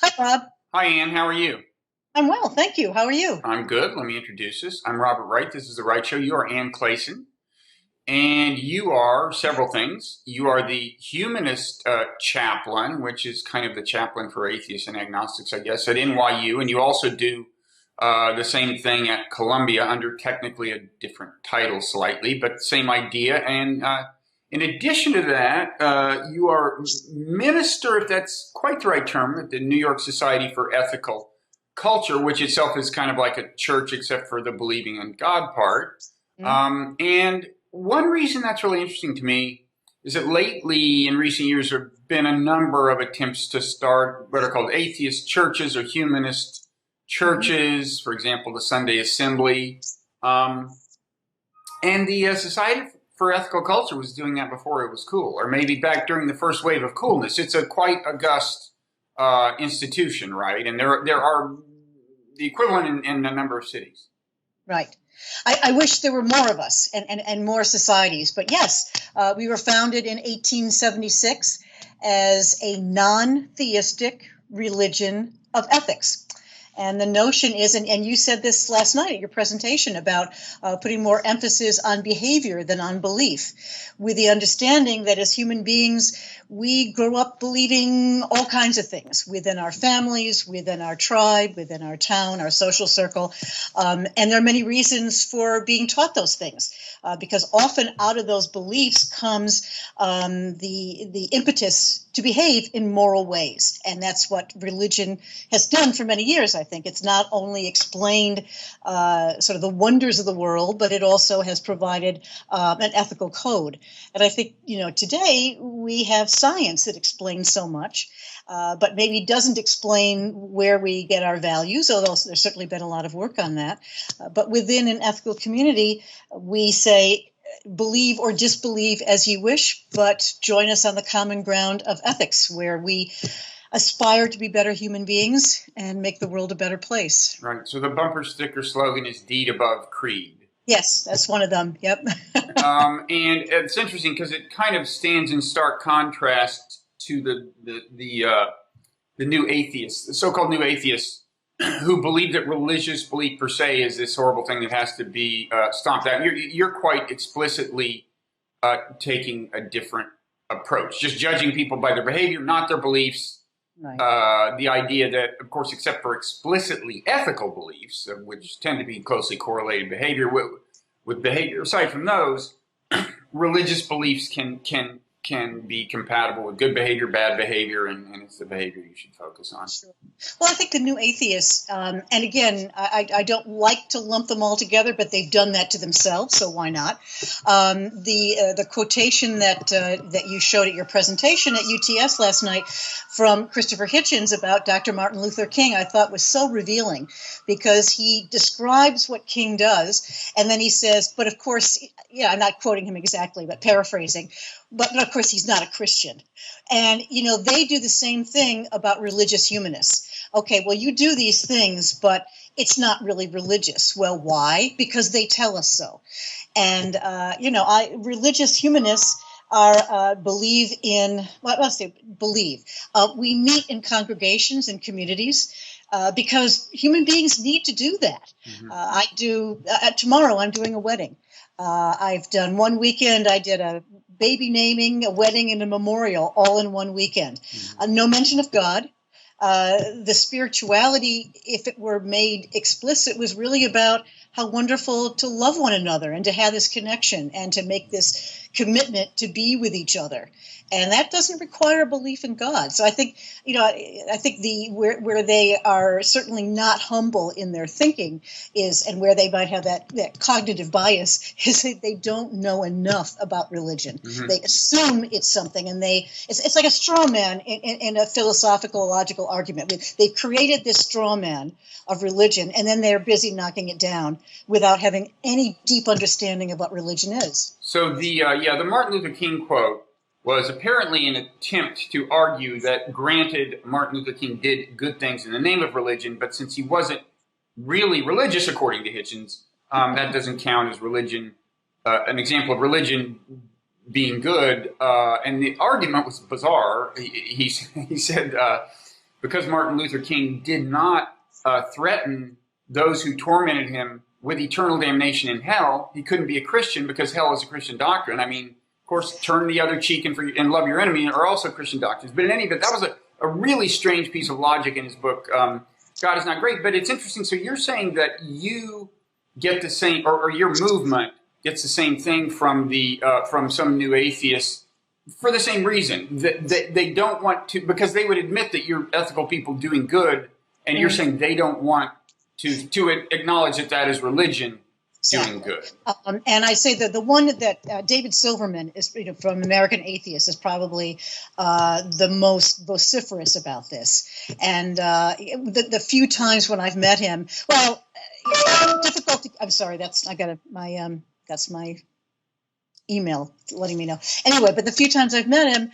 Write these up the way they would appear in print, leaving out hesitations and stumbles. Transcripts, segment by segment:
Hi, Bob. Hi, Anne. How are you? I'm well, thank you. How are you? I'm good. Let me introduce us. I'm Robert Wright. This is the Wright Show. You are Anne Klaeysen, and you are several things. You are the humanist chaplain, which is kind of the chaplain for atheists and agnostics, I guess, at NYU, and you also do the same thing at Columbia under technically a different title slightly, but same idea. And in addition to that, you are minister, if that's quite the right term, at the New York Society for Ethical Culture, which itself is kind of like a church except for the believing in God part. Mm. And one reason that's really interesting to me is that lately, in recent years, there have been a number of attempts to start what are called atheist churches or humanist churches, for example, the Sunday Assembly. And the Society for Ethical Culture was doing that before it was cool, or maybe back during the first wave of coolness. It's a quite august institution, right? And there are the equivalent in a number of cities. Right. I wish there were more of us and more societies. But yes, we were founded in 1876 as a non-theistic religion of ethics. And the notion is, and you said this last night at your presentation about putting more emphasis on behavior than on belief, with the understanding that as human beings, we grow up believing all kinds of things within our families, within our tribe, within our town, our social circle. And there are many reasons for being taught those things, because often out of those beliefs comes the impetus to behave in moral ways. And that's what religion has done for many years, I think. It's not only explained sort of the wonders of the world, but it also has provided an ethical code. And I think, today we have science that explains so much, but maybe doesn't explain where we get our values, although there's certainly been a lot of work on that. But within an ethical community, we say, believe or disbelieve as you wish, but join us on the common ground of ethics, where we aspire to be better human beings and make the world a better place. Right. So the bumper sticker slogan is "Deed above creed." Yes, that's one of them. Yep. And it's interesting because it kind of stands in stark contrast to the new atheists, the so-called new atheists, who believe that religious belief per se is this horrible thing that has to be stomped out. You're quite explicitly taking a different approach, just judging people by their behavior, not their beliefs. Right. The idea that, of course, except for explicitly ethical beliefs, which tend to be closely correlated behavior with behavior, aside from those, religious beliefs can be compatible with good behavior, bad behavior, and it's the behavior you should focus on. Sure. Well, I think the new atheists, and again, I don't like to lump them all together, but they've done that to themselves, so why not? The quotation that you showed at your presentation at UTS last night from Christopher Hitchens about Dr. Martin Luther King, I thought was so revealing, because he describes what King does, and then he says, but of course, I'm not quoting him exactly, but paraphrasing, but of course he's not a Christian. And, they do the same thing about religious humanists. Okay, well, you do these things, but it's not really religious. Well, why? Because they tell us so. And, religious humanists are believe in, well, let's say believe. We meet in congregations and communities because human beings need to do that. Mm-hmm. Tomorrow I'm doing a wedding. I've done one weekend, I did a baby naming, a wedding, and a memorial all in one weekend. Mm-hmm. No mention of God. The spirituality, if it were made explicit, was really about how wonderful to love one another and to have this connection and to make this commitment to be with each other. And that doesn't require a belief in God. So I think, where they are certainly not humble in their thinking is, and where they might have that cognitive bias, is that they don't know enough about religion. Mm-hmm. They assume it's something, and it's like a straw man in a philosophical, logical argument. They've created this straw man of religion, and then they're busy knocking it down without having any deep understanding of what religion is. So the Martin Luther King quote was apparently an attempt to argue that, granted, Martin Luther King did good things in the name of religion, but since he wasn't really religious, according to Hitchens, that doesn't count as religion, an example of religion being good. And the argument was bizarre. He said, because Martin Luther King did not threaten those who tormented him with eternal damnation in hell, he couldn't be a Christian because hell is a Christian doctrine. I mean, of course, turn the other cheek and love your enemy are also Christian doctrines. But in any event, that was a really strange piece of logic in his book, God is Not Great. But it's interesting. So you're saying that you get the same, or your movement gets the same thing from some new atheists for the same reason. That they don't want to, because they would admit that you're ethical people doing good, and you're saying they don't want to acknowledge that is religion doing good. And I say that the one that David Silverman is, from American Atheists, is probably the most vociferous about this. And the few times when I've met him, well, difficult. I'm sorry. That's my email letting me know. Anyway, but the few times I've met him,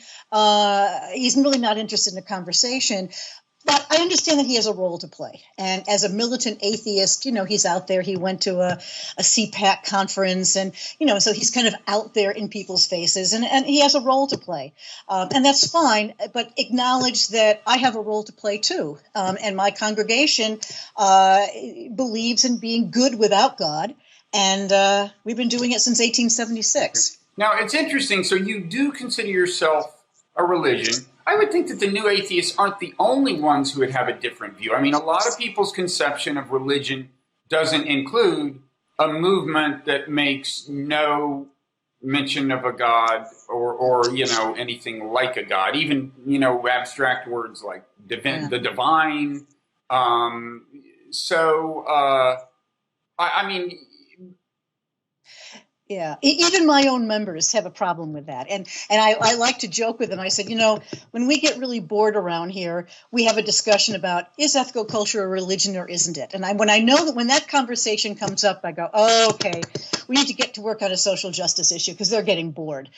he's really not interested in a conversation. But I understand that he has a role to play. And as a militant atheist, he's out there. He went to a CPAC conference and, so he's kind of out there in people's faces and he has a role to play. And that's fine, but acknowledge that I have a role to play too. And my congregation believes in being good without God. And we've been doing it since 1876. Now, it's interesting. So you do consider yourself a religion. I would think that the new atheists aren't the only ones who would have a different view. I mean, a lot of people's conception of religion doesn't include a movement that makes no mention of a God or anything like a God, even, abstract words like the divine. I mean... Yeah, even my own members have a problem with that. And I like to joke with them. I said, when we get really bored around here, we have a discussion about, is ethical culture a religion or isn't it? And when I know that when that conversation comes up, I go, oh, okay, we need to get to work on a social justice issue because they're getting bored.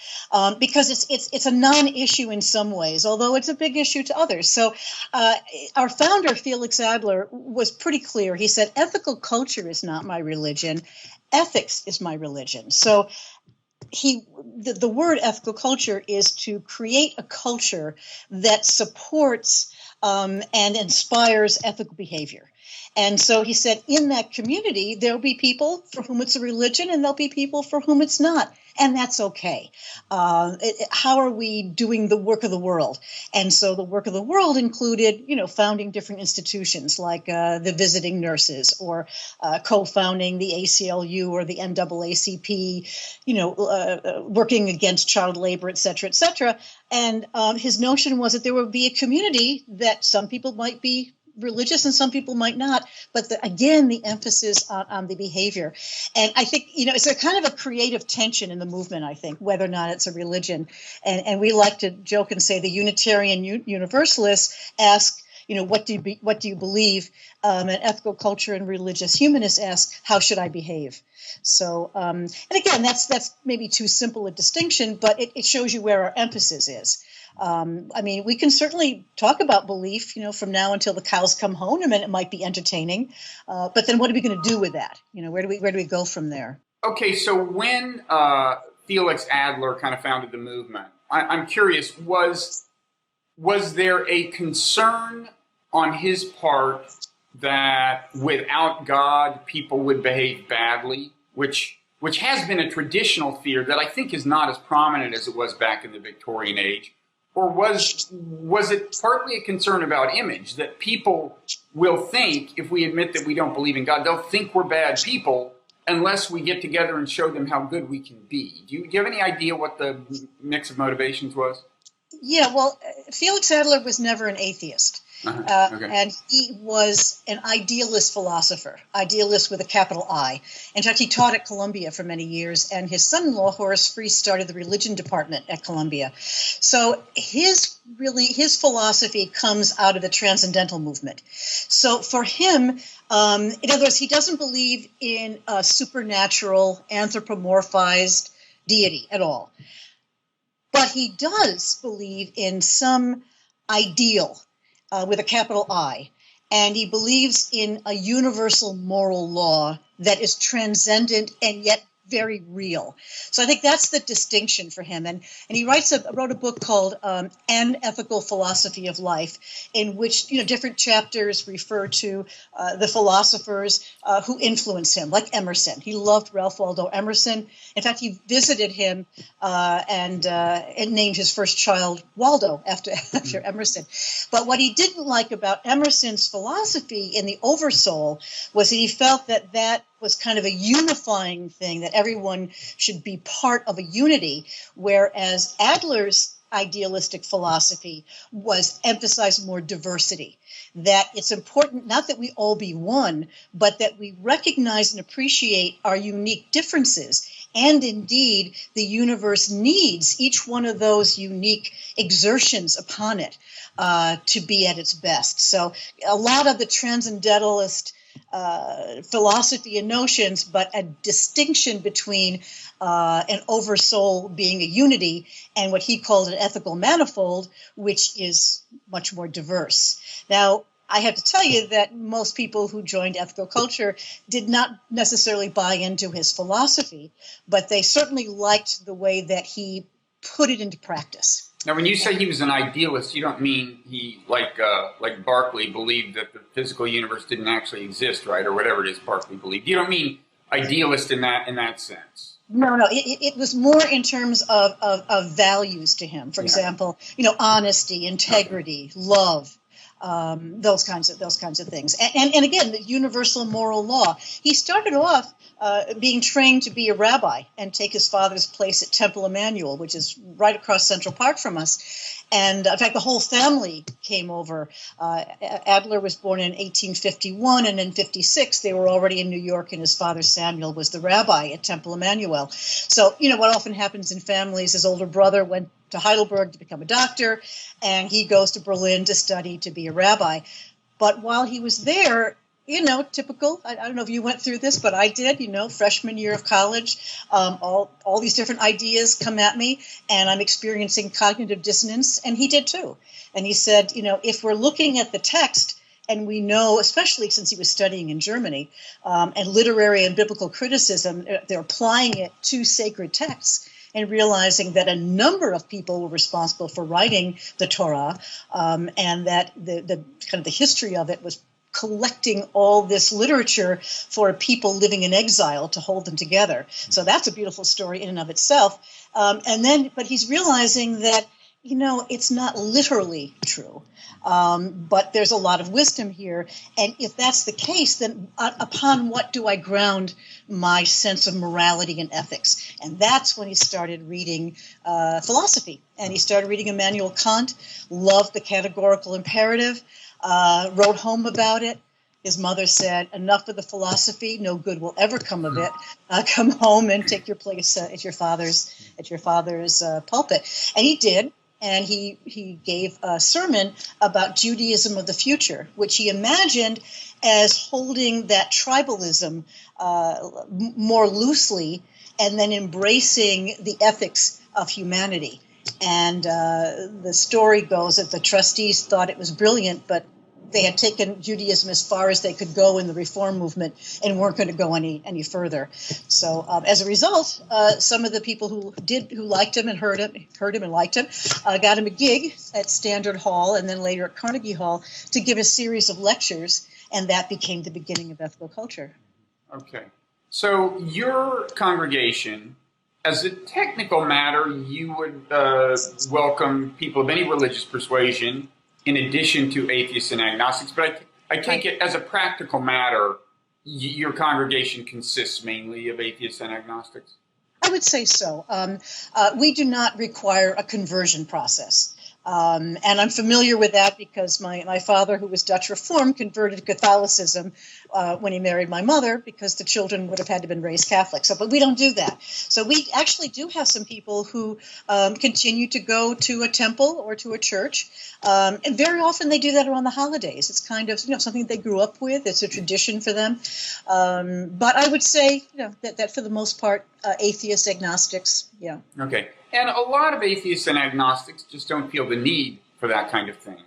Because it's a non-issue in some ways, although it's a big issue to others. So our founder, Felix Adler, was pretty clear. He said, ethical culture is not my religion. Ethics is my religion. So the word ethical culture is to create a culture that supports and inspires ethical behavior. And so he said, in that community, there'll be people for whom it's a religion and there'll be people for whom it's not. And that's okay. How are we doing the work of the world? And so the work of the world included, founding different institutions like the visiting nurses or co-founding the ACLU or the NAACP, working against child labor, et cetera, et cetera. And his notion was that there would be a community that some people might be religious and some people might not, but again, the emphasis on the behavior. And I think, it's a kind of a creative tension in the movement, I think, whether or not it's a religion. And we like to joke and say the Unitarian Universalists ask, what do you believe? And ethical culture and religious humanists ask, how should I behave? So, and again, that's maybe too simple a distinction, but it shows you where our emphasis is. We can certainly talk about belief, from now until the cows come home, and it might be entertaining. But then what are we going to do with that? Where do we go from there? Okay, so when Felix Adler kind of founded the movement, I'm curious, was there a concern on his part that without God, people would behave badly, which has been a traditional fear that I think is not as prominent as it was back in the Victorian age? Or was it partly a concern about image, that people will think, if we admit that we don't believe in God, they'll think we're bad people unless we get together and show them how good we can be? Do you have any idea what the mix of motivations was? Yeah, well, Felix Adler was never an atheist. Okay. And he was an idealist philosopher, idealist with a capital I. In fact, he taught at Columbia for many years, and his son-in-law, Horace Free, started the religion department at Columbia. So his philosophy comes out of the transcendental movement. So for him, in other words, he doesn't believe in a supernatural, anthropomorphized deity at all. But he does believe in some ideal with a capital I, and he believes in a universal moral law that is transcendent and yet very real. So I think that's the distinction for him. And he wrote a book called An Ethical Philosophy of Life, in which different chapters refer to the philosophers who influenced him, like Emerson. He loved Ralph Waldo Emerson. In fact, he visited him and named his first child Waldo after Emerson. But what he didn't like about Emerson's philosophy in the Oversoul was that he felt that was kind of a unifying thing, that everyone should be part of a unity, whereas Adler's idealistic philosophy was emphasized more diversity, that it's important not that we all be one, but that we recognize and appreciate our unique differences. And indeed, the universe needs each one of those unique exertions upon it to be at its best. So a lot of the transcendentalist philosophy and notions, but a distinction between an oversoul being a unity and what he called an ethical manifold, which is much more diverse. Now, I have to tell you that most people who joined ethical culture did not necessarily buy into his philosophy, but they certainly liked the way that he put it into practice. Now, when you say he was an idealist, you don't mean he, like Berkeley, believed that the physical universe didn't actually exist, right, or whatever it is Berkeley believed. You don't mean idealist in that sense. No. It was more in terms of values to him. For example, honesty, integrity, love. Those kinds of things, and again, the universal moral law. He started off being trained to be a rabbi and take his father's place at Temple Emmanuel, which is right across Central Park from us. And in fact, the whole family came over. Adler was born in 1851, and in 56, they were already in New York, and his father Samuel was the rabbi at Temple Emmanuel. So, what often happens in families, his older brother went to Heidelberg to become a doctor, and he goes to Berlin to study to be a rabbi. But while he was there, typical, I don't know if you went through this, but I did, freshman year of college, all these different ideas come at me, and I'm experiencing cognitive dissonance, and he did too. And he said, if we're looking at the text, and we know, especially since he was studying in Germany, and literary and biblical criticism, they're applying it to sacred texts, and realizing that a number of people were responsible for writing the Torah, and that the kind of the history of it was collecting all this literature for people living in exile to hold them together. So that's a beautiful story in and of itself. But he's realizing that, it's not literally true. But there's a lot of wisdom here. And if that's the case, then upon what do I ground my sense of morality and ethics? And that's when he started reading philosophy. And he started reading Immanuel Kant, loved the categorical imperative, wrote home about it. His mother said, enough of the philosophy, no good will ever come of it. Come home and take your place at your father's pulpit. And he did. And he gave a sermon about Judaism of the future, which he imagined as holding that tribalism more loosely and then embracing the ethics of humanity. And the story goes that the trustees thought it was brilliant, but they had taken Judaism as far as they could go in the reform movement and weren't going to go any further. So as a result, some of the people who liked him and heard him and liked him, got him a gig at Standard Hall and then later at Carnegie Hall to give a series of lectures, and that became the beginning of ethical culture. Okay. So your congregation, as a technical matter, you would welcome people of any religious persuasion in addition to atheists and agnostics, but I take it as a practical matter, your congregation consists mainly of atheists and agnostics? I would say so. We do not require a conversion process. And I'm familiar with that because my father, who was Dutch Reformed, converted to Catholicism when he married my mother because the children would have had to have been raised Catholic. But we don't do that. So we actually do have some people who continue to go to a temple or to a church. And very often they do that around the holidays. It's kind of something they grew up with. It's a tradition for them. But I would say that for the most part, atheists, agnostics, yeah. Okay. And a lot of atheists and agnostics just don't feel the need for that kind of thing.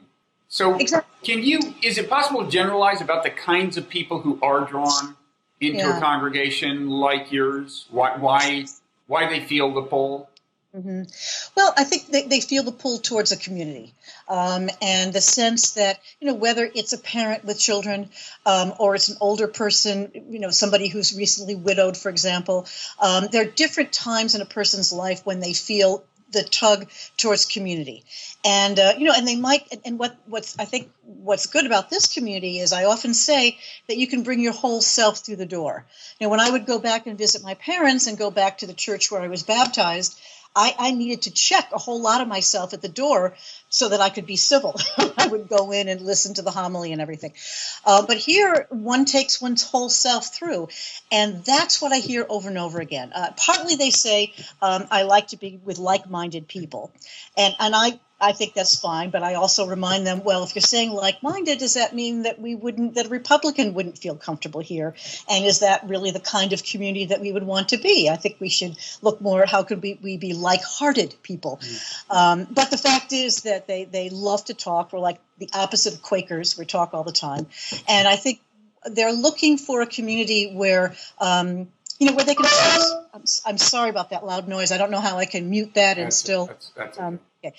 So exactly. Is it possible to generalize about the kinds of people who are drawn into a congregation like yours? Why they feel the pull? Mm-hmm. Well, I think they feel the pull towards a community, and the sense that, whether it's a parent with children, or it's an older person, somebody who's recently widowed, for example, there are different times in a person's life when they feel the tug towards community. And, and they might, and what's I think what's good about this community is I often say that you can bring your whole self through the door. When I would go back and visit my parents and go back to the church where I was baptized, I needed to check a whole lot of myself at the door so that I could be civil. I would go in and listen to the homily and everything. But here, one takes one's whole self through. And that's what I hear over and over again. Partly they say, I like to be with like-minded people. And I think that's fine, but I also remind them, well, if you're saying like-minded, does that mean that that a Republican wouldn't feel comfortable here? And is that really the kind of community that we would want to be? I think we should look more at how could we be like-hearted people. But the fact is that they love to talk. We're like the opposite of Quakers. We talk all the time. And I think they're looking for a community where where they can. I'm sorry about that loud noise. I don't know how I can mute that and still. That's okay.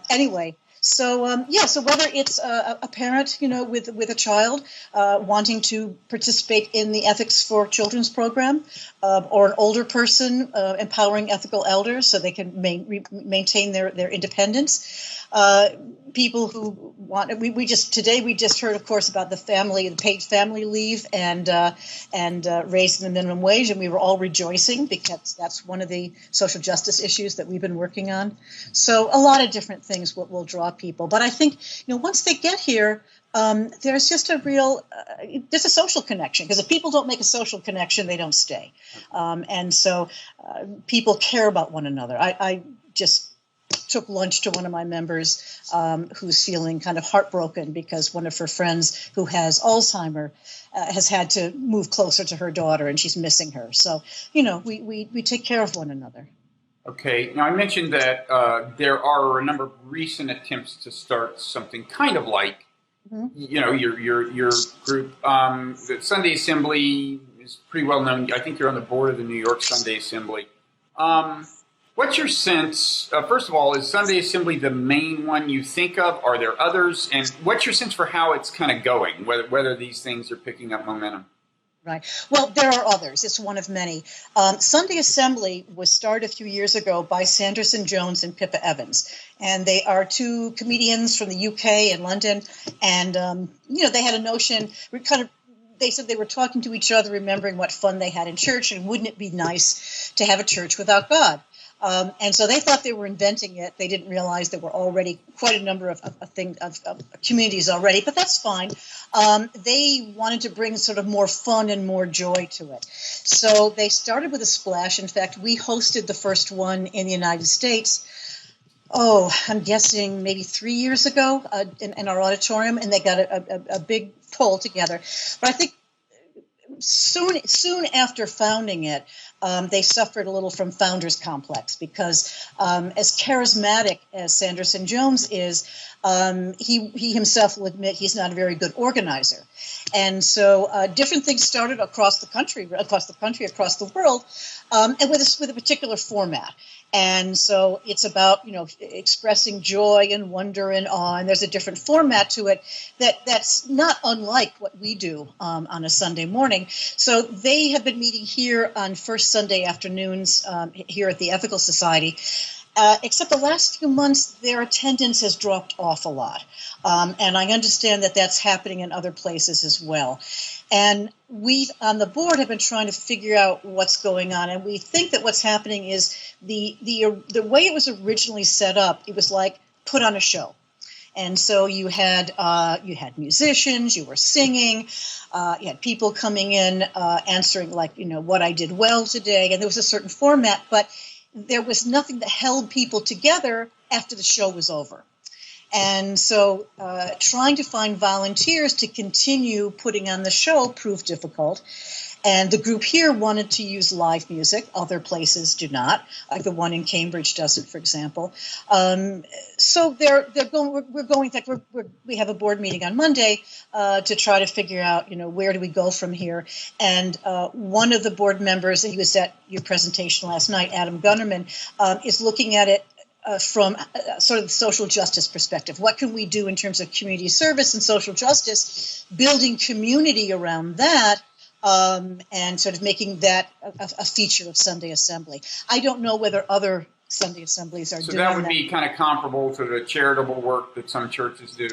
Anyway, so whether it's a parent, with a child wanting to participate in the Ethics for Children's program, or an older person empowering ethical elders so they can maintain their independence. People who want, we just heard, of course, about the paid family leave and raising the minimum wage, and we were all rejoicing because that's one of the social justice issues that we've been working on. So a lot of different things will draw people, but I think once they get here, there's just there's a social connection, because if people don't make a social connection, they don't stay, and so people care about one another. I just took lunch to one of my members who's feeling kind of heartbroken because one of her friends who has Alzheimer has had to move closer to her daughter, and she's missing her. So, we take care of one another. Okay. Now, I mentioned that there are a number of recent attempts to start something kind of like, your group. The Sunday Assembly is pretty well known. I think you're on the board of the New York Sunday Assembly. What's your sense, first of all, is Sunday Assembly the main one you think of? Are there others? And what's your sense for how it's kind of going, whether these things are picking up momentum? Right. Well, there are others. It's one of many. Sunday Assembly was started a few years ago by Sanderson Jones and Pippa Evans. And they are two comedians from the UK and London. And, they had a notion, they said they were talking to each other, remembering what fun they had in church, and wouldn't it be nice to have a church without God? And so they thought they were inventing it. They didn't realize there were already quite a number of communities already, but that's fine. They wanted to bring sort of more fun and more joy to it. So they started with a splash. In fact, we hosted the first one in the United States. I'm guessing maybe 3 years ago in our auditorium, and they got a big pull together. But I think soon after founding it, they suffered a little from founder's complex, because as charismatic as Sanderson Jones is, he himself will admit he's not a very good organizer. And so different things started across the country, across the world, and with a particular format. And so it's about, expressing joy and wonder and awe. And there's a different format to it that's not unlike what we do on a Sunday morning. So they have been meeting here on first Sunday afternoons here at the Ethical Society. Except the last few months, their attendance has dropped off a lot. And I understand that that's happening in other places as well. And we on the board have been trying to figure out what's going on. And we think that what's happening is the way it was originally set up, it was like put on a show. And so you had musicians, you were singing, you had people coming in answering what I did well today. And there was a certain format, but there was nothing that held people together after the show was over. And so trying to find volunteers to continue putting on the show proved difficult. And the group here wanted to use live music. Other places do not, like the one in Cambridge doesn't, for example. So they're going. We're going. In fact, we have a board meeting on Monday to try to figure out, where do we go from here. And one of the board members, he was at your presentation last night, Adam Gunnerman, is looking at it from sort of the social justice perspective. What can we do in terms of community service and social justice, building community around that, and sort of making that a feature of Sunday Assembly. I don't know whether other Sunday assemblies are doing that. So that would be kind of comparable to the charitable work that some churches do?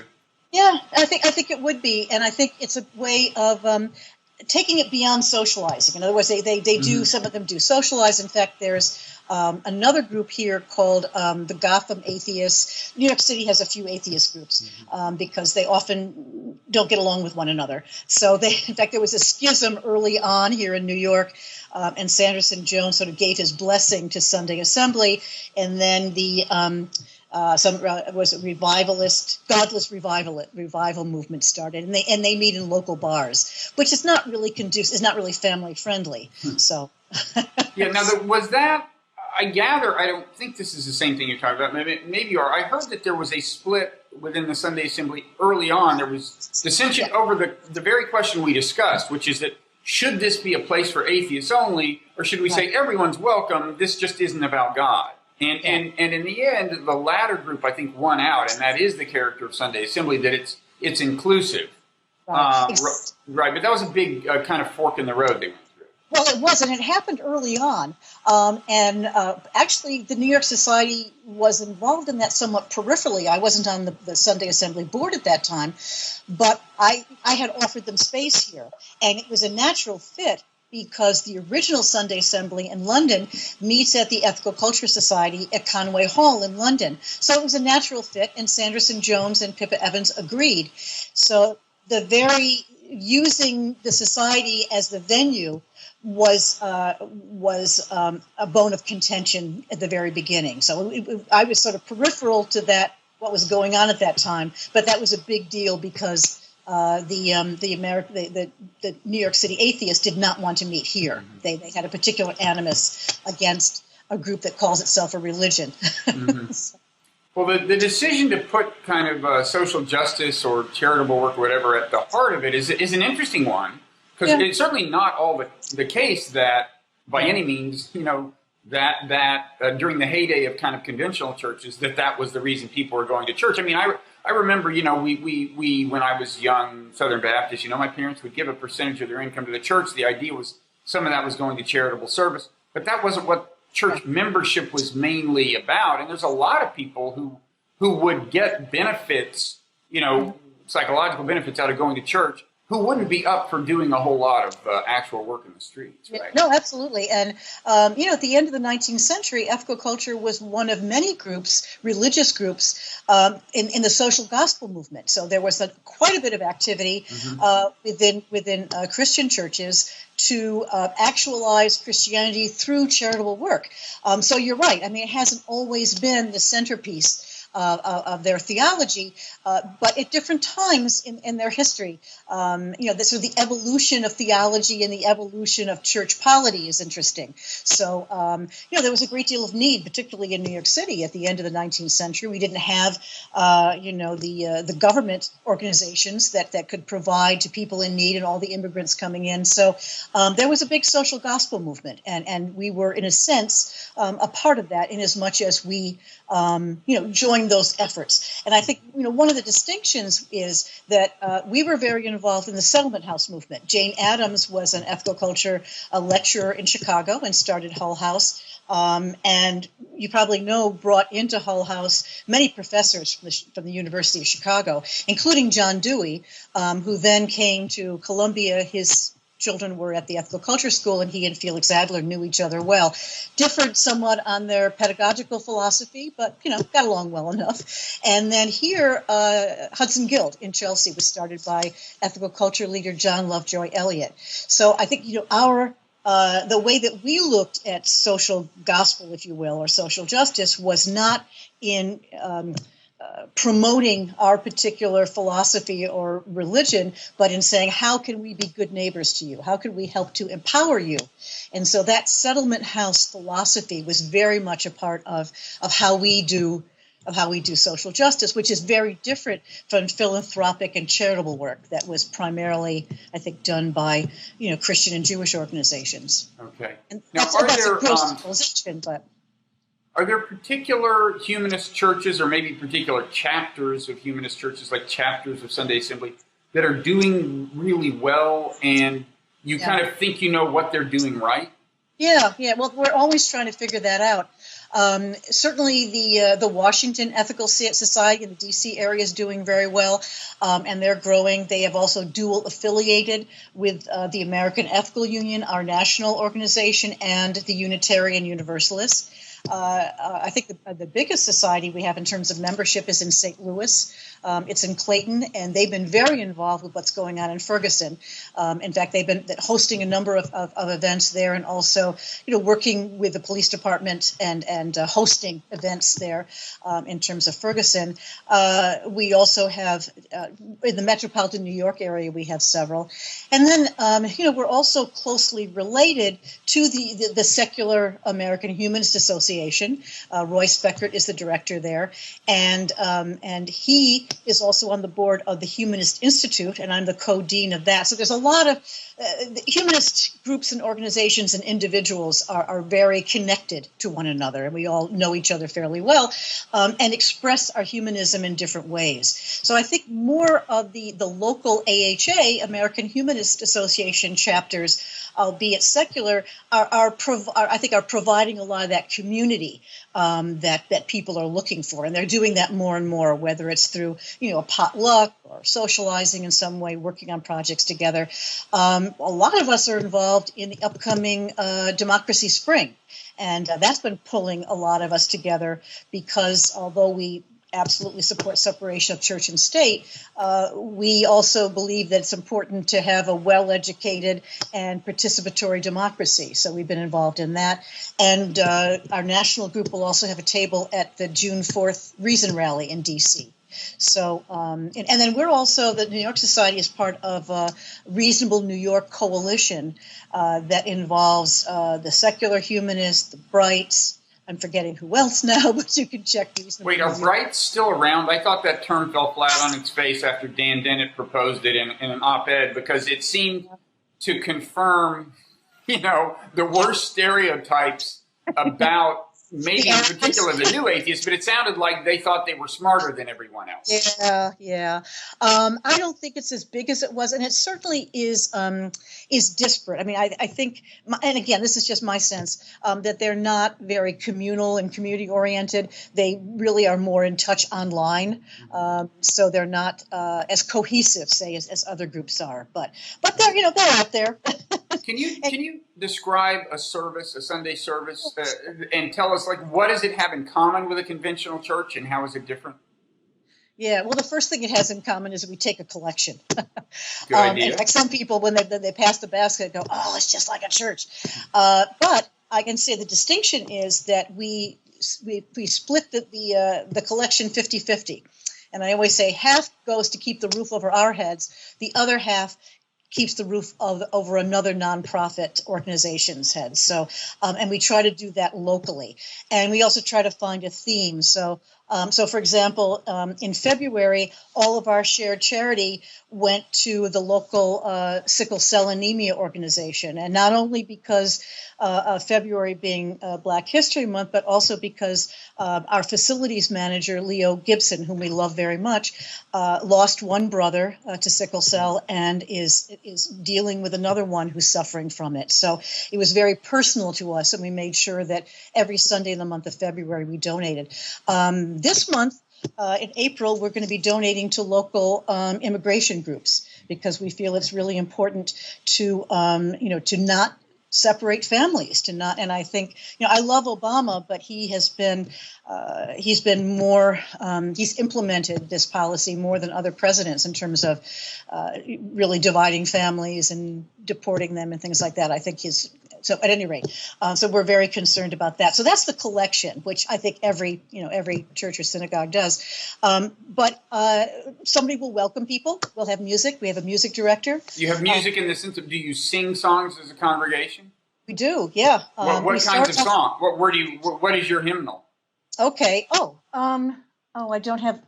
Yeah, I think it would be. And I think it's a way of taking it beyond socializing. In other words, they do, some of them do socialize. In fact, there's another group here called the Gotham Atheists. New York City has a few atheist groups because they often don't get along with one another. So in fact, there was a schism early on here in New York, and Sanderson Jones sort of gave his blessing to Sunday Assembly, and then the was a revivalist, godless revival movement started, and they meet in local bars, which is not really conducive, is not really family friendly. So, yeah. Now, was that? I gather. I don't think this is the same thing you're talking about. Maybe you are. I heard that there was a split within the Sunday Assembly early on. There was dissension over the very question we discussed, which is that should this be a place for atheists only, or should we say everyone's welcome? This just isn't about God. And in the end, the latter group, I think, won out, and that is the character of Sunday Assembly, that it's inclusive. Right, but that was a big kind of fork in the road they went through. Well, it was, and it happened early on. Actually, the New York Society was involved in that somewhat peripherally. I wasn't on the Sunday Assembly board at that time, but I had offered them space here, and it was a natural fit, because the original Sunday Assembly in London meets at the Ethical Culture Society at Conway Hall in London. So it was a natural fit, and Sanderson Jones and Pippa Evans agreed. So using the society as the venue was a bone of contention at the very beginning. So I was sort of peripheral to that, what was going on at that time, but that was a big deal because the New York City atheists did not want to meet here. They had a particular animus against a group that calls itself a religion. So. Well, the decision to put kind of social justice or charitable work or whatever at the heart of it is an interesting one, because it's certainly not all the case that by any means, that during the heyday of kind of conventional churches, that was the reason people were going to church. I mean, I remember, we when I was young, Southern Baptist, my parents would give a percentage of their income to the church. The idea was some of that was going to charitable service, but that wasn't what church membership was mainly about. And there's a lot of people who would get benefits, psychological benefits out of going to church, who wouldn't be up for doing a whole lot of actual work in the streets, right? No, absolutely. And, at the end of the 19th century, ethical culture was one of many groups, religious groups, in the social gospel movement. So there was quite a bit of activity within Christian churches to actualize Christianity through charitable work. So you're right. I mean, it hasn't always been the centerpiece of their theology, but at different times in their history, the evolution of theology and the evolution of church polity is interesting. So, there was a great deal of need, particularly in New York City at the end of the 19th century. We didn't have, the government organizations that could provide to people in need and all the immigrants coming in. So there was a big social gospel movement, and we were, in a sense, a part of that, in as much as we, joined those efforts. And I think, one of the distinctions is that we were very involved in the settlement house movement. Jane Addams was an ethical culture lecturer in Chicago and started Hull House. And you probably brought into Hull House many professors from the University of Chicago, including John Dewey, who then came to Columbia. His children were at the Ethical Culture School, and he and Felix Adler knew each other well. Differed somewhat on their pedagogical philosophy, but, got along well enough. And then here, Hudson Guild in Chelsea was started by ethical culture leader John Lovejoy Elliott. So I think, the way that we looked at social gospel, if you will, or social justice was not in promoting our particular philosophy or religion, but in saying, how can we be good neighbors to you? How can we help to empower you? And so that settlement house philosophy was very much a part of how we do social justice, which is very different from philanthropic and charitable work that was primarily, I think, done by Christian and Jewish organizations. Okay. And now, that's a gross generalization, but. Are there particular humanist churches or maybe particular chapters of humanist churches, like chapters of Sunday Assembly, that are doing really well and you kind of think you know what they're doing right? Yeah. Well, we're always trying to figure that out. Certainly the Washington Ethical Society in the D.C. area is doing very well, and they're growing. They have also dual affiliated with the American Ethical Union, our national organization, and the Unitarian Universalists. I think the biggest society we have in terms of membership is in St. Louis. It's in Clayton, and they've been very involved with what's going on in Ferguson. In fact, they've been hosting a number of events there, and also, working with the police department and hosting events there in terms of Ferguson. We also have in the metropolitan New York area, we have several, and then we're also closely related to the Secular American Humanist Association. Roy Speckert is the director there, and he is also on the board of the Humanist Institute, and I'm the co-dean of that. So there's a lot of humanist groups and organizations and individuals are very connected to one another, and we all know each other fairly well, and express our humanism in different ways. So I think more of the local AHA, American Humanist Association chapters, albeit secular, are providing a lot of that community that people are looking for, and they're doing that more and more, whether it's through a potluck or socializing in some way, working on projects together. A lot of us are involved in the upcoming Democracy Spring, and that's been pulling a lot of us together because although we absolutely support separation of church and state, we also believe that it's important to have a well-educated and participatory democracy. So we've been involved in that. And our national group will also have a table at the June 4th Reason Rally in D.C. So, and then we're also, the New York Society is part of a Reasonable New York coalition that involves the secular humanists, the Brights. I'm forgetting who else now, but you can check these. Wait, are Wrights still around? I thought that term fell flat on its face after Dan Dennett proposed it in an op-ed, because it seemed to confirm, the worst stereotypes about maybe in particular the new atheists, but it sounded like they thought they were smarter than everyone else. Yeah. I don't think it's as big as it was, and it certainly is disparate. I mean, I think, and again, this is just my sense, that they're not very communal and community-oriented. They really are more in touch online, so they're not as cohesive, say, as other groups are. But they're out there. Can you describe a service, a Sunday service, and tell us, what does it have in common with a conventional church, and how is it different? Yeah, well, the first thing it has in common is that we take a collection. Good idea. In fact, some people, when they pass the basket, go, "Oh, it's just like a church." But I can say the distinction is that we split the collection 50-50. And I always say half goes to keep the roof over our heads, the other half keeps the roof over another nonprofit organization's head. So, and we try to do that locally. And we also try to find a theme. So, for example, in February, all of our shared charity went to the local sickle cell anemia organization. And not only because of February being Black History Month, but also because our facilities manager, Leo Gibson, whom we love very much, lost one brother to sickle cell and is dealing with another one who's suffering from it. So it was very personal to us, and we made sure that every Sunday in the month of February we donated. This month, in April, we're going to be donating to local immigration groups because we feel it's really important to not separate families, and I think, I love Obama, but he's implemented this policy more than other presidents in terms of really dividing families and deporting them and things like that. I think So at any rate, so we're very concerned about that. So that's the collection, which I think every church or synagogue does. But somebody will welcome people. We'll have music. We have a music director. You have music in the sense of, do you sing songs as a congregation? We do, yeah. What kinds of songs? What is your hymnal? Okay. I don't have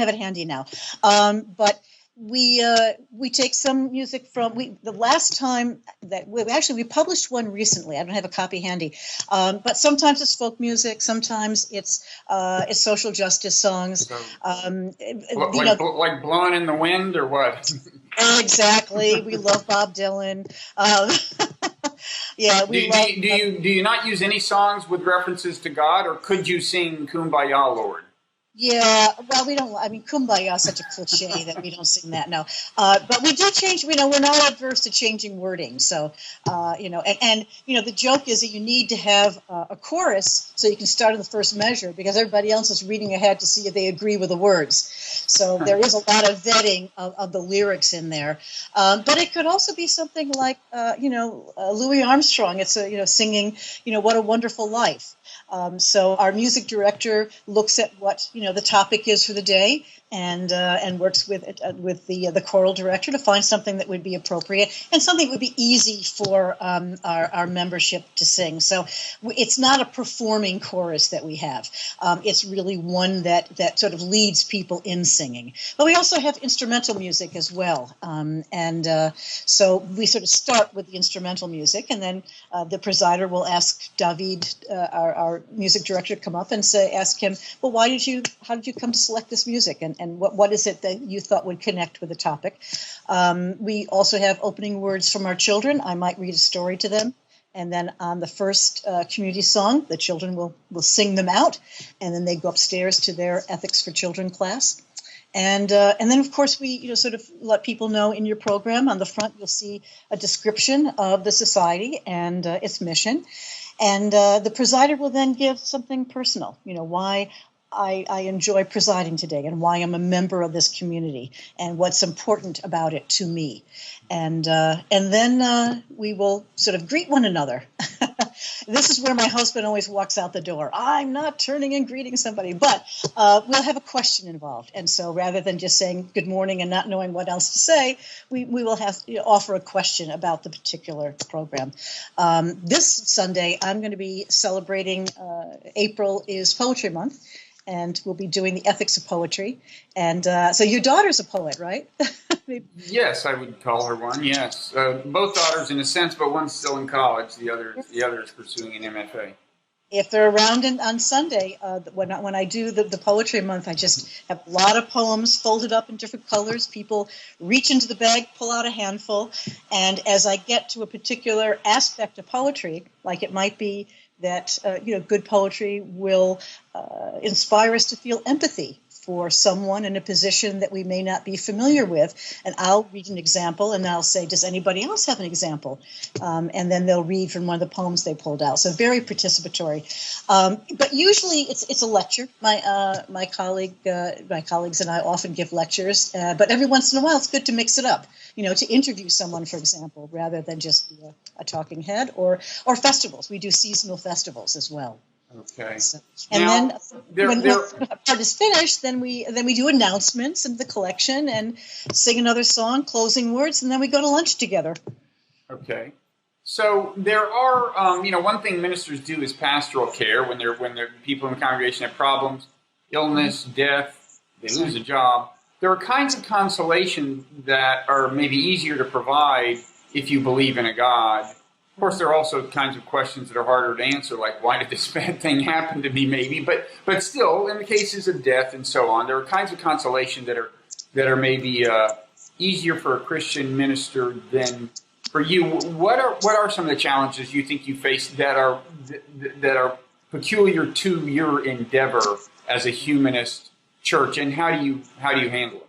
it handy now. But we take some music from the last time that we published one recently. I don't have a copy handy. But sometimes it's folk music, sometimes it's social justice songs. So, like Blowing in the Wind or what? Exactly. We love Bob Dylan. Yeah, do you not use any songs with references to God, or could you sing Kumbaya, Lord? Yeah, well, we don't. I mean, Kumbaya is such a cliche that we don't sing that. No, but we do change. We're not adverse to changing wording. So, and the joke is that you need to have a chorus so you can start in the first measure because everybody else is reading ahead to see if they agree with the words. So there is a lot of vetting of the lyrics in there. But it could also be something like, Louis Armstrong. It's singing, What a Wonderful Life. So our music director looks at what the topic is for the day, and works with the choral director to find something that would be appropriate and something that would be easy for our membership to sing. So it's not a performing chorus that we have. It's really one that sort of leads people in singing. But we also have instrumental music as well, so we sort of start with the instrumental music, and then the presider will ask David, our music director, to come up and ask him, well, how did you come to select this music, and what is it that you thought would connect with the topic? We also have opening words from our children. I might read a story to them, and then on the first community song, the children will sing them out, and then they go upstairs to their Ethics for Children class. And then, of course, we sort of let people know in your program. On the front, you'll see a description of the society and its mission. And the presider will then give something personal, why I enjoy presiding today and why I'm a member of this community and what's important about it to me. And then we will sort of greet one another. This is where my husband always walks out the door. I'm not turning and greeting somebody, but we'll have a question involved. And so rather than just saying good morning and not knowing what else to say, we will have offer a question about the particular program. This Sunday, I'm going to be celebrating April is Poetry Month. And we'll be doing the ethics of poetry. And so your daughter's a poet, right? Yes, I would call her one, yes. Both daughters in a sense, but one's still in college. The other is pursuing an MFA. If they're around on Sunday, when I do the Poetry Month, I just have a lot of poems folded up in different colors. People reach into the bag, pull out a handful. And as I get to a particular aspect of poetry, like it might be that good poetry will inspire us to feel empathy for someone in a position that we may not be familiar with. And I'll read an example, and I'll say, does anybody else have an example? And then they'll read from one of the poems they pulled out. So very participatory. But usually it's a lecture. My colleagues and I often give lectures. But every once in a while, it's good to mix it up, to interview someone, for example, rather than just be a talking head, or festivals. We do seasonal festivals as well. Okay. So, and now, then when that part is finished, then we do announcements of the collection and sing another song, closing words, and then we go to lunch together. Okay. So there are, one thing ministers do is pastoral care when people in the congregation have problems, illness, death, they lose a job. There are kinds of consolation that are maybe easier to provide if you believe in a God. Of course, there are also kinds of questions that are harder to answer, like why did this bad thing happen to me, maybe. But still, in the cases of death and so on, there are kinds of consolation that are maybe easier for a Christian minister than for you. What are some of the challenges you think you face that are peculiar to your endeavor as a humanist church, and how do you handle them?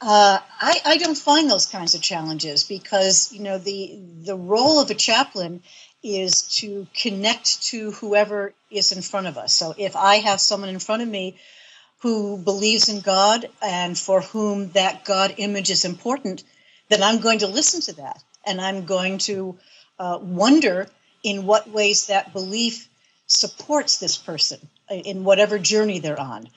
I don't find those kinds of challenges because, the role of a chaplain is to connect to whoever is in front of us. So if I have someone in front of me who believes in God and for whom that God image is important, then I'm going to listen to that. And I'm going to wonder in what ways that belief supports this person in whatever journey they're on.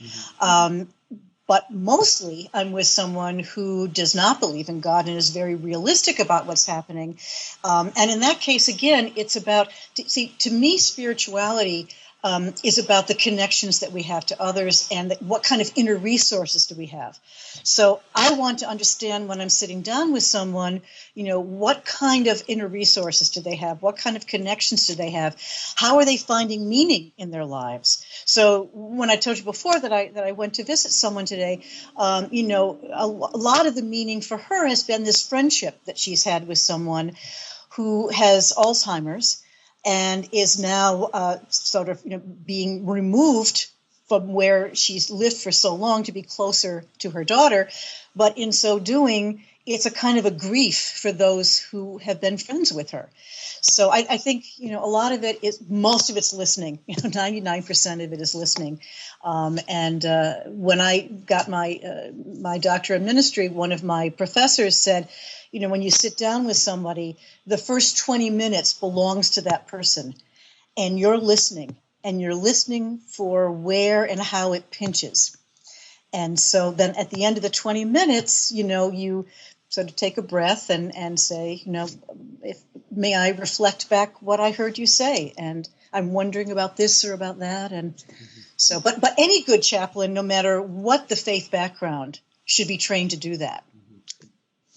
But mostly I'm with someone who does not believe in God and is very realistic about what's happening. And in that case, again, it's about, to me, spirituality is about the connections that we have to others and what kind of inner resources do we have. So I want to understand when I'm sitting down with someone, what kind of inner resources do they have? What kind of connections do they have? How are they finding meaning in their lives? So when I told you before that I went to visit someone today, a lot of the meaning for her has been this friendship that she's had with someone who has Alzheimer's and is now being removed from where she's lived for so long to be closer to her daughter. But in so doing, it's a kind of a grief for those who have been friends with her. So I think, a lot of it is, most of it's listening. 99% of it is listening. And when I got my doctorate of ministry, one of my professors said, when you sit down with somebody, the first 20 minutes belongs to that person. And you're listening. And you're listening for where and how it pinches. And so then at the end of the 20 minutes, you sort of take a breath and say, may I reflect back what I heard you say? And I'm wondering about this or about that. And so, but any good chaplain, no matter what the faith background, should be trained to do that.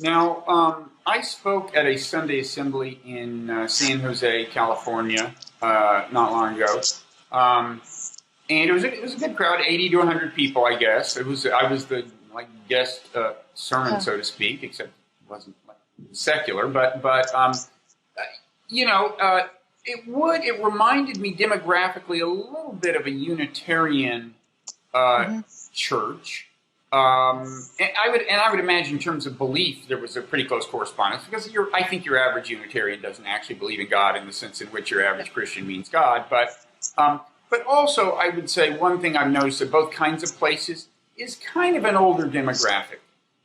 Now, I spoke at a Sunday assembly in San Jose, California, not long ago. And it was a good crowd, 80 to 100 people, I guess. I was the guest sermon, so to speak, except it wasn't secular. But it reminded me demographically a little bit of a Unitarian church. And I would imagine in terms of belief there was a pretty close correspondence, because I think your average Unitarian doesn't actually believe in God in the sense in which your average Christian means God, but also I would say one thing I've noticed at both kinds of places is kind of an older demographic.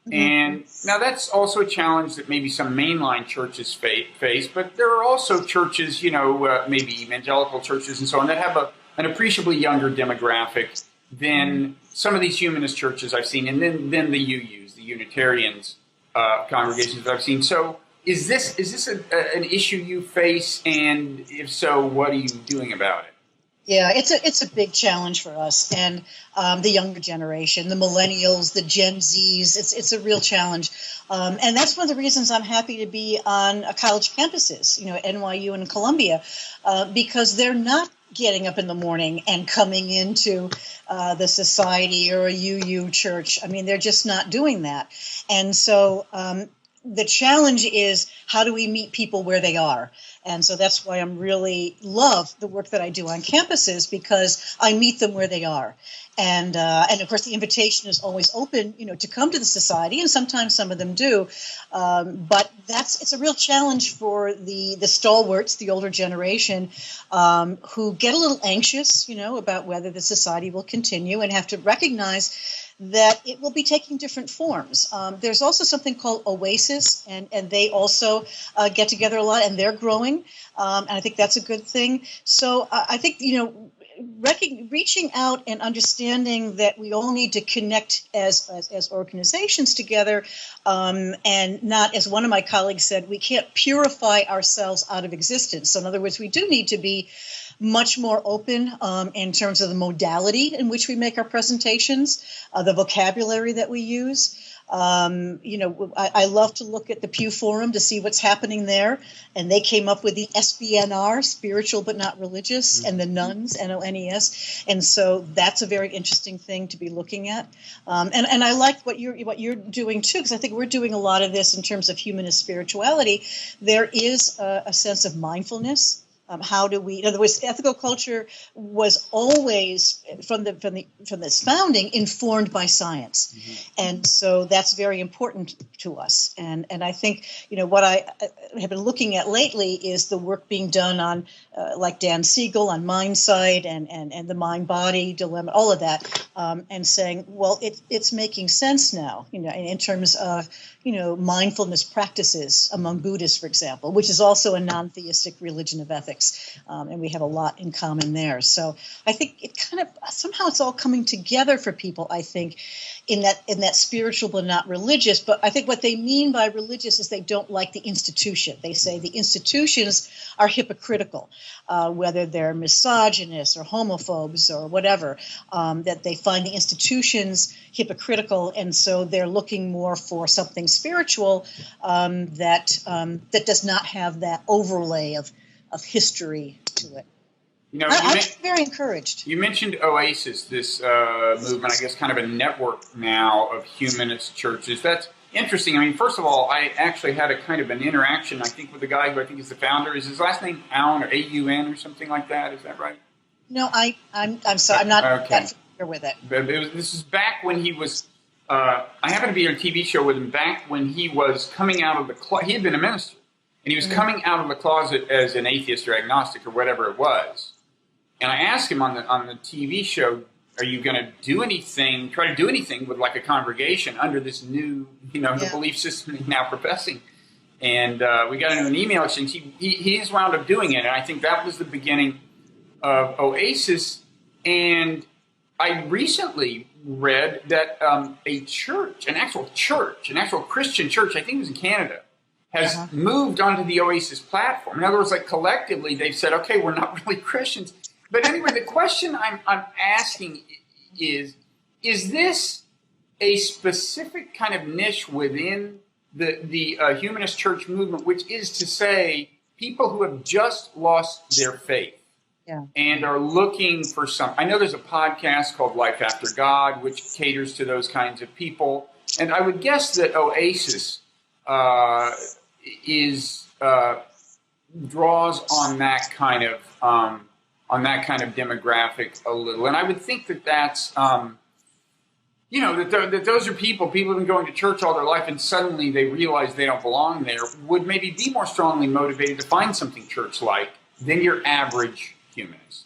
And now that's also a challenge that maybe some mainline churches face, but there are also churches, maybe evangelical churches and so on, that have an appreciably younger demographic than some of these humanist churches I've seen, and then the UUs, the Unitarians congregations that I've seen. So is this an issue you face, and if so, what are you doing about it? Yeah, it's a big challenge for us, and the younger generation, the millennials, the Gen Zs. It's a real challenge, and that's one of the reasons I'm happy to be on college campuses, NYU and Columbia, because they're not getting up in the morning and coming into the society or a UU church. I mean, they're just not doing that. And so the challenge is, how do we meet people where they are? And so that's why I really love the work that I do on campuses, because I meet them where they are. And of course, the invitation is always open, to come to the society, and sometimes some of them do. But it's a real challenge for the stalwarts, the older generation, who get a little anxious, about whether the society will continue, and have to recognize that it will be taking different forms. There's also something called Oasis, and they also get together a lot, and they're growing. And I think that's a good thing. So I think, reaching out and understanding that we all need to connect as organizations together, and not, as one of my colleagues said, we can't purify ourselves out of existence. So in other words, we do need to be much more open in terms of the modality in which we make our presentations, the vocabulary that we use. I love to look at the Pew Forum to see what's happening there. And they came up with the SBNR, spiritual but not religious, and the nuns, NONES. And so that's a very interesting thing to be looking at. And I like what you're doing too, because I think we're doing a lot of this in terms of humanist spirituality. There is a sense of mindfulness How do we? In other words, ethical culture was always from its founding informed by science, and so that's very important to us. And I think what I have been looking at lately is the work being done on, like Dan Siegel on Mindsight and the mind-body dilemma, all of that, and saying, well, it's making sense now, in terms of mindfulness practices among Buddhists, for example, which is also a non-theistic religion of ethics. And we have a lot in common there. So I think it kind of somehow it's all coming together for people, I think, in that spiritual but not religious. But I think what they mean by religious is they don't like the institution. They say the institutions are hypocritical, whether they're misogynists or homophobes or whatever, that they find the institutions hypocritical. And so they're looking more for something spiritual that does not have that overlay of history to it. I'm very encouraged. You mentioned Oasis, this movement, I guess kind of a network now of humanist churches. That's interesting. I mean, first of all, I actually had a kind of an interaction, I think, with the guy who I think is the founder. Is his last name Allen or A-U-N or something like that? Is that right? No, I'm sorry. I'm not that familiar with it. But this is back when he was, I happened to be on a TV show with him back when he was coming out of the closet. He had been a minister. And he was coming out of the closet as an atheist or agnostic or whatever it was. And I asked him on the TV show, are you going to try to do anything with like a congregation under this new, the belief system he's now professing? And we got into an email exchange. He's wound up doing it. And I think that was the beginning of Oasis. And I recently read that a church, an actual Christian church, I think it was in Canada, has moved onto the Oasis platform. In other words, like collectively, they've said, okay, we're not really Christians. But anyway, the question I'm asking is this a specific kind of niche within the humanist church movement, which is to say people who have just lost their faith and are looking for some... I know there's a podcast called Life After God, which caters to those kinds of people. And I would guess that Oasis draws on that kind of demographic a little, and I would think that that's that those are people who've been going to church all their life, and suddenly they realize they don't belong there. Would maybe be more strongly motivated to find something church-like than your average humanist.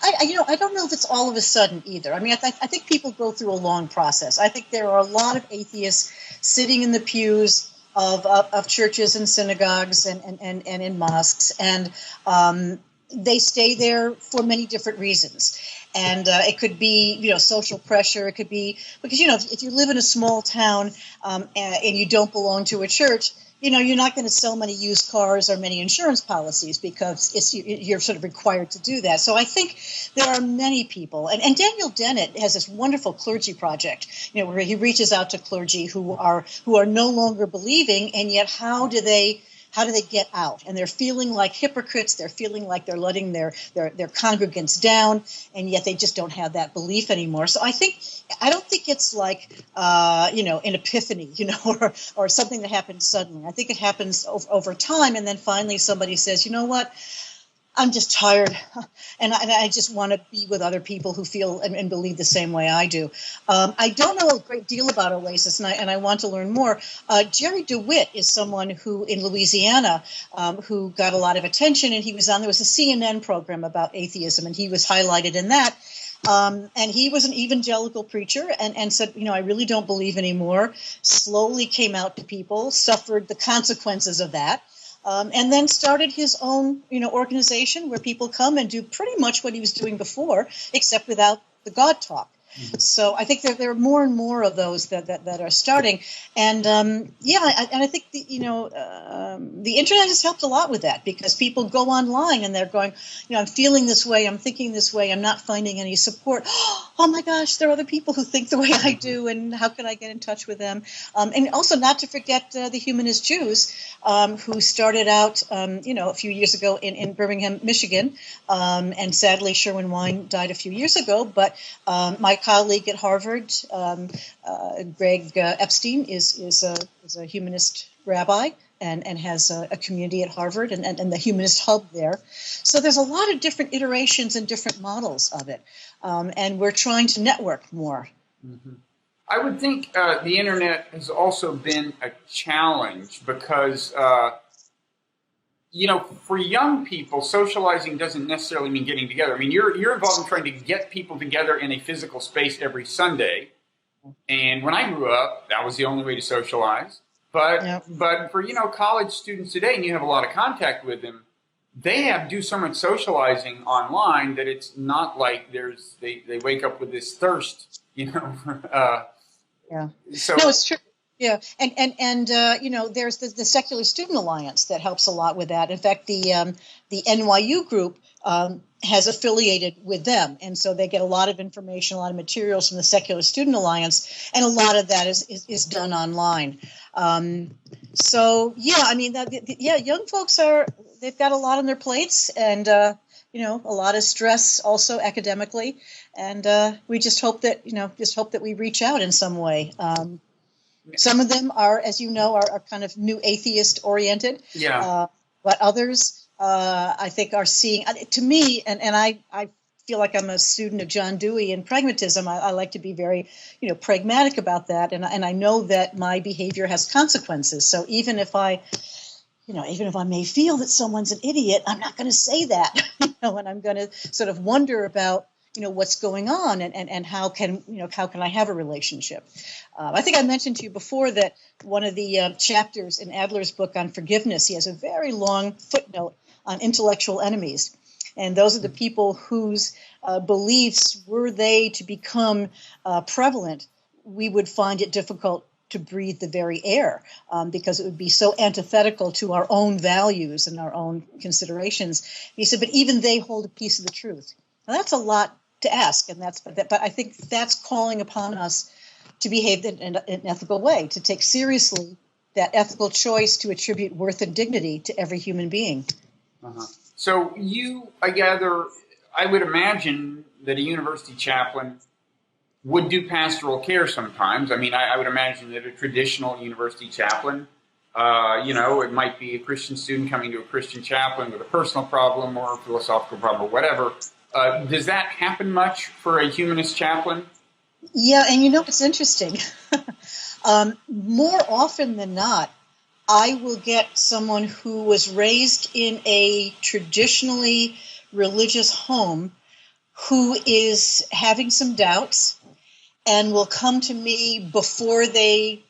I don't know if it's all of a sudden either. I mean, I think people go through a long process. I think there are a lot of atheists sitting in the pews of churches and synagogues and in mosques, and they stay there for many different reasons. And it could be, social pressure. It could be because, if you live in a small town and you don't belong to a church, you're not going to sell many used cars or many insurance policies because you're sort of required to do that. So I think there are many people, and Daniel Dennett has this wonderful clergy project, where he reaches out to clergy who are no longer believing, and yet how do they get out? And they're feeling like hypocrites. They're feeling like they're letting their congregants down, and yet they just don't have that belief anymore. So I don't think it's like an epiphany, or something that happens suddenly. I think it happens over time, and then finally somebody says, you know what? I'm just tired, and I just want to be with other people who feel and believe the same way I do. I don't know a great deal about Oasis, and I want to learn more. Jerry DeWitt is someone who, in Louisiana, who got a lot of attention, and there was a CNN program about atheism, and he was highlighted in that. And he was an evangelical preacher and said, I really don't believe anymore, slowly came out to people, suffered the consequences of that. And then started his own, organization where people come and do pretty much what he was doing before, except without the God talk. Mm-hmm. So I think there are more and more of those that are starting, and I think the internet has helped a lot with that, because people go online and they're going, I'm feeling this way, I'm thinking this way, I'm not finding any support. Oh my gosh, there are other people who think the way I do, and how can I get in touch with them? And also not to forget the humanist Jews who started out, a few years ago in Birmingham, Michigan, and sadly Sherwin Wine died a few years ago, but my colleague at Harvard, Greg Epstein, is a humanist rabbi, and has a community at Harvard and the humanist hub there. So there's a lot of different iterations and different models of it. And we're trying to network more. Mm-hmm. I would think the internet has also been a challenge because, for young people, socializing doesn't necessarily mean getting together. I mean, you're involved in trying to get people together in a physical space every Sunday. And when I grew up, that was the only way to socialize. But for, college students today, and you have a lot of contact with them, they do so much socializing online that it's not like they wake up with this thirst, So, no, it's true. Yeah, and there's the Secular Student Alliance that helps a lot with that. In fact, the NYU group has affiliated with them, and so they get a lot of information, a lot of materials from the Secular Student Alliance, and a lot of that is done online. Young folks they've got a lot on their plates, and a lot of stress also academically, and we just hope that we reach out in some way. Some of them are, as you know, are kind of new atheist oriented. Yeah. But others, I think, are seeing, to me, and I feel like I'm a student of John Dewey and pragmatism. I like to be very, pragmatic about that. And I know that my behavior has consequences. So even if I may feel that someone's an idiot, I'm not going to say that, and I'm going to sort of wonder about, what's going on and how can I have a relationship? I think I mentioned to you before that one of the chapters in Adler's book on forgiveness, he has a very long footnote on intellectual enemies. And those are the people whose beliefs, were they to become prevalent, we would find it difficult to breathe the very air because it would be so antithetical to our own values and our own considerations. He said, but even they hold a piece of the truth. Now, that's a lot to ask, but I think that's calling upon us to behave in an ethical way, to take seriously that ethical choice to attribute worth and dignity to every human being. Uh-huh. So I would imagine that a university chaplain would do pastoral care sometimes. I mean, I would imagine that a traditional university chaplain, it might be a Christian student coming to a Christian chaplain with a personal problem or a philosophical problem or whatever. Does that happen much for a humanist chaplain? Yeah, and it's interesting. More often than not, I will get someone who was raised in a traditionally religious home who is having some doubts and will come to me before they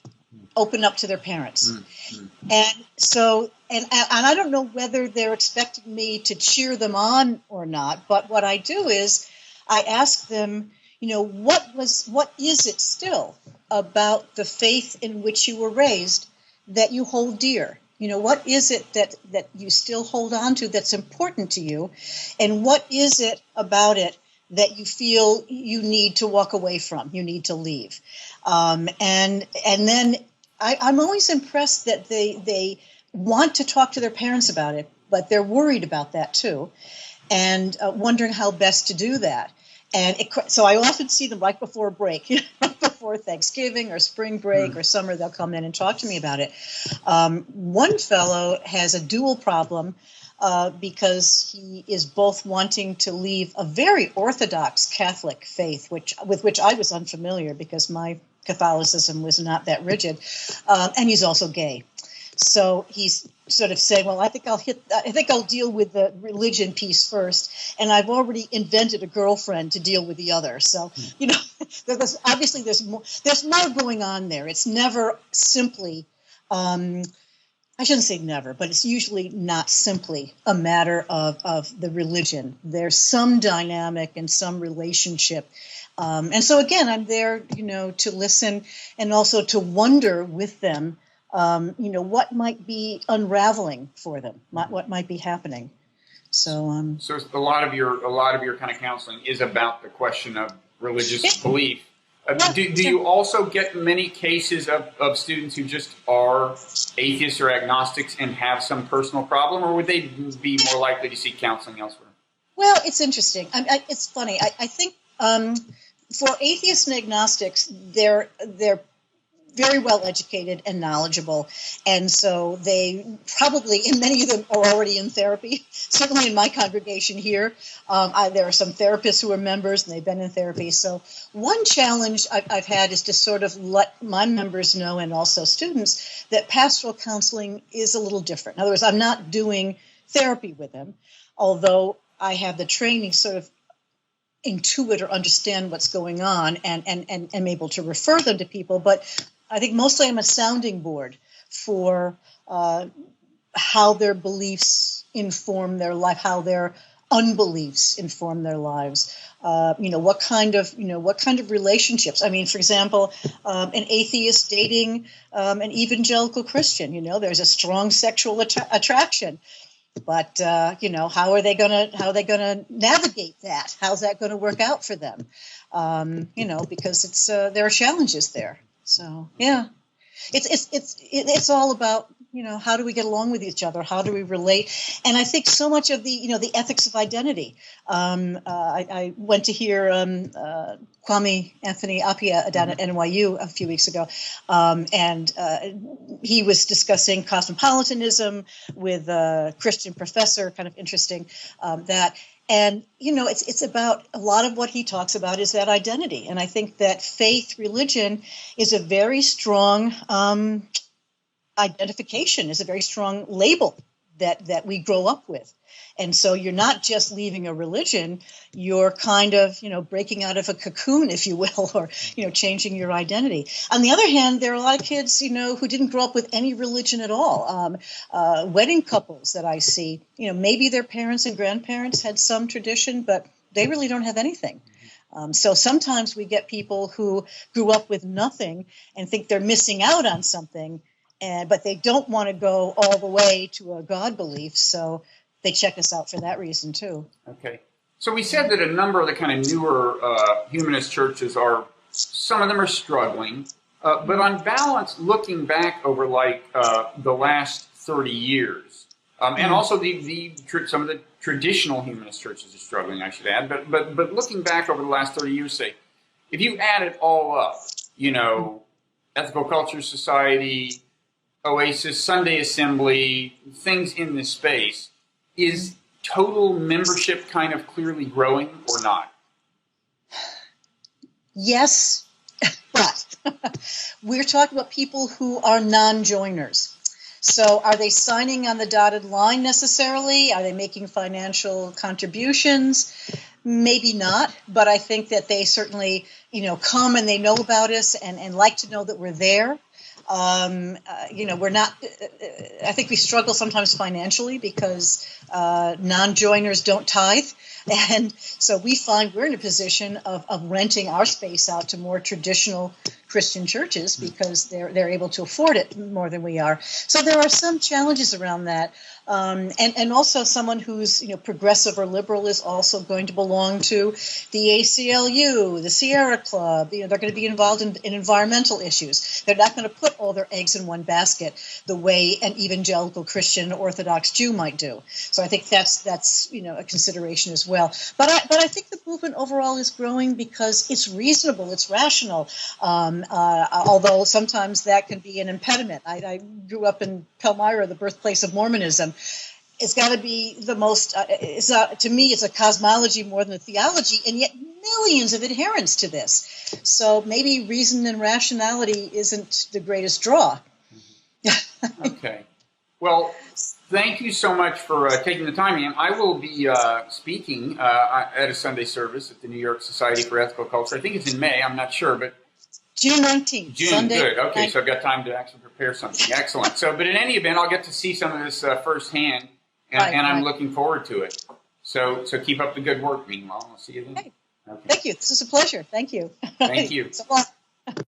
open up to their parents. Mm-hmm. And so, and I don't know whether they're expecting me to cheer them on or not, but what I do is I ask them, what is it still about the faith in which you were raised that you hold dear? What is it that you still hold on to that's important to you? And what is it about it that you feel you need to walk away from, you need to leave? And then I'm always impressed that they want to talk to their parents about it, but they're worried about that too, and wondering how best to do that. And so I often see them right before a break, before Thanksgiving or spring break or summer, they'll come in and talk to me about it. One fellow has a dual problem because he is both wanting to leave a very orthodox Catholic faith, with which I was unfamiliar because my Catholicism was not that rigid, and he's also gay. So he's sort of saying, well, I think I'll deal with the religion piece first, and I've already invented a girlfriend to deal with the other. So, there's more going on there. It's never simply, I shouldn't say never, but it's usually not simply a matter of the religion. There's some dynamic and some relationship. And so again, I'm there, to listen and also to wonder with them, what might be unraveling for them, what might be happening. So, so a lot of your kind of counseling is about the question of religious belief. Do you also get many cases of students who just are atheists or agnostics and have some personal problem, or would they be more likely to seek counseling elsewhere? Well, it's interesting. It's funny. I think for atheists and agnostics, very well educated and knowledgeable. And so they probably, and many of them are already in therapy, certainly in my congregation here. There are some therapists who are members and they've been in therapy. So one challenge I've had is to sort of let my members know, and also students, that pastoral counseling is a little different. In other words, I'm not doing therapy with them, although I have the training sort of intuit or understand what's going on and am able to refer them to people. But I think mostly I'm a sounding board for how their beliefs inform their life, how their unbeliefs inform their lives. What kind of relationships. I mean, for example, an atheist dating an evangelical Christian. There's a strong sexual attraction. But how are they gonna navigate that? How's that going to work out for them? Because there are challenges there. So yeah, it's all about how do we get along with each other? How do we relate? And I think so much of the ethics of identity. I went to hear Kwame Anthony Appiah down at NYU a few weeks ago, and he was discussing cosmopolitanism with a Christian professor. Kind of interesting that. And, it's about a lot of what he talks about is that identity. And I think that faith, religion is a very strong identification, is a very strong label that we grow up with. And so you're not just leaving a religion, you're kind of, breaking out of a cocoon, if you will, or, changing your identity. On the other hand, there are a lot of kids, who didn't grow up with any religion at all. Wedding couples that I see, maybe their parents and grandparents had some tradition, but they really don't have anything. So sometimes we get people who grew up with nothing and think they're missing out on something, but they don't want to go all the way to a God belief. So they check us out for that reason, too. Okay. So we said that a number of the kind of newer humanist churches some of them are struggling. But on balance, looking back over the last 30 years, and also some of the traditional humanist churches are struggling, I should add. But looking back over the last 30 years, say, if you add it all up, Ethical Culture Society, Oasis, Sunday Assembly, things in this space, is total membership kind of clearly growing or not? Yes, but we're talking about people who are non-joiners. So are they signing on the dotted line necessarily? Are they making financial contributions? Maybe not, but I think that they certainly, come and they know about us and like to know that we're there. We're not, I think we struggle sometimes financially because non-joiners don't tithe. And so we find we're in a position of renting our space out to more traditional Christian churches because they're able to afford it more than we are. So there are some challenges around that. And also someone who's progressive or liberal is also going to belong to the ACLU, the Sierra Club. They're going to be involved in environmental issues. They're not going to put all their eggs in one basket the way an evangelical Christian Orthodox Jew might do. So I think that's a consideration as well. But I think the movement overall is growing because it's reasonable, it's rational. Although sometimes that can be an impediment. I grew up in Palmyra, the birthplace of Mormonism. It's got to be the most, to me, it's a cosmology more than a theology, and yet millions of adherents to this. So maybe reason and rationality isn't the greatest draw. Okay. Well, thank you so much for taking the time, Ann. I will be speaking at a Sunday service at the New York Society for Ethical Culture. I think it's in May. I'm not sure, but June 19th. June, Sunday, good. Okay, so I've got time to actually prepare something. Excellent. So, but in any event, I'll get to see some of this firsthand, and I'm looking forward to it. So keep up the good work, meanwhile. I'll see you then. Okay. Thank you. This is a pleasure. Thank you. Thank you. So long.